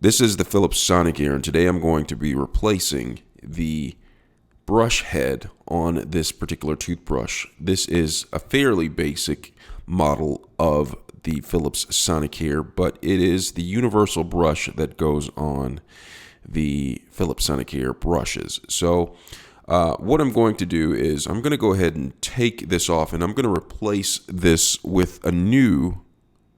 This is the Philips Sonicare, and today I'm going to be replacing the brush head on this particular toothbrush. This is a fairly basic model of the Philips Sonicare, but it is the universal brush that goes on the Philips Sonicare brushes. So what I'm going to do is I'm going to go ahead and take this off, and I'm going to replace this with a new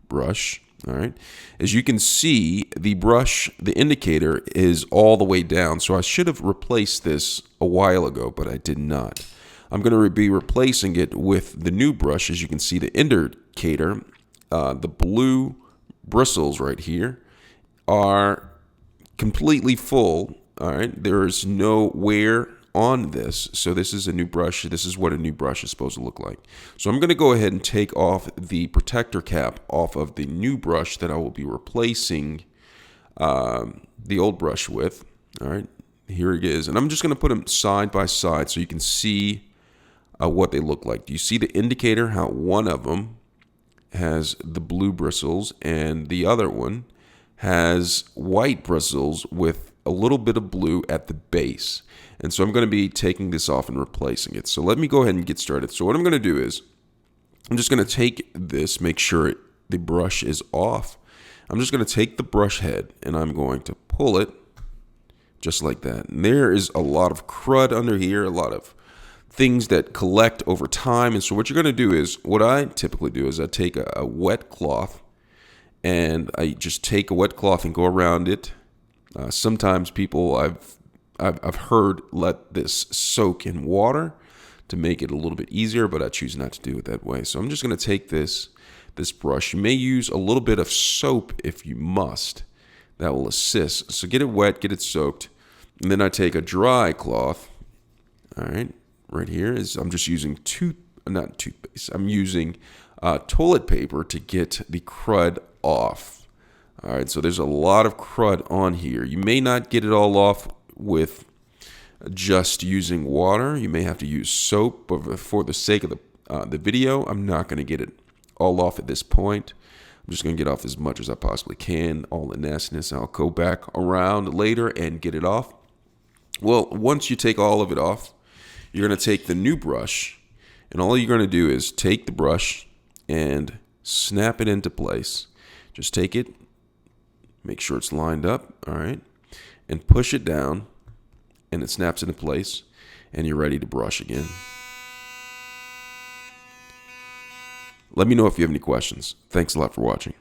brush. All right. As you can see, the brush, the indicator is all the way down. So I should have replaced this a while ago, but I did not. I'm going to be replacing it with the new brush. As you can see, the indicator, the blue bristles right here are completely full. All right. There is no wear on this. So this is a new brush. This is what a new brush is supposed to look like. So I'm going to go ahead and take off the protector cap off of the new brush that I will be replacing the old brush with. All right, here it is. And I'm just going to put them side by side so you can see what they look like. Do you see the indicator, how one of them has the blue bristles and the other one has white bristles with a little bit of blue at the base? And so I'm going to be taking this off and replacing it. So let me go ahead and get started. So what I'm going to do is I'm just going to take this, make sure the brush is off. I'm just going to take the brush head and I'm going to pull it just like that. And there is a lot of crud under here, a lot of things that collect over time. And so what you're going to do is, what I typically do is I take a wet cloth and I just take a wet cloth and go around it. Sometimes people I've heard let this soak in water to make it a little bit easier, but I choose not to do it that way. So I'm just going to take this brush. You may use a little bit of soap if you must. That will assist. So get it wet, get it soaked, and then I take a dry cloth. All right here is I'm just using not toothpaste. I'm using toilet paper to get the crud off. All right, so there's a lot of crud on here. You may not get it all off with just using water. You may have to use soap, but for the sake of the video, I'm not going to get it all off at this point. I'm just going to get off as much as I possibly can, all the nastiness. I'll go back around later and get it off. Well, once you take all of it off, you're going to take the new brush, and all you're going to do is take the brush and snap it into place. Just take it, make sure it's lined up, all right, and push it down, and it snaps into place, and you're ready to brush again. Let me know if you have any questions. Thanks a lot for watching.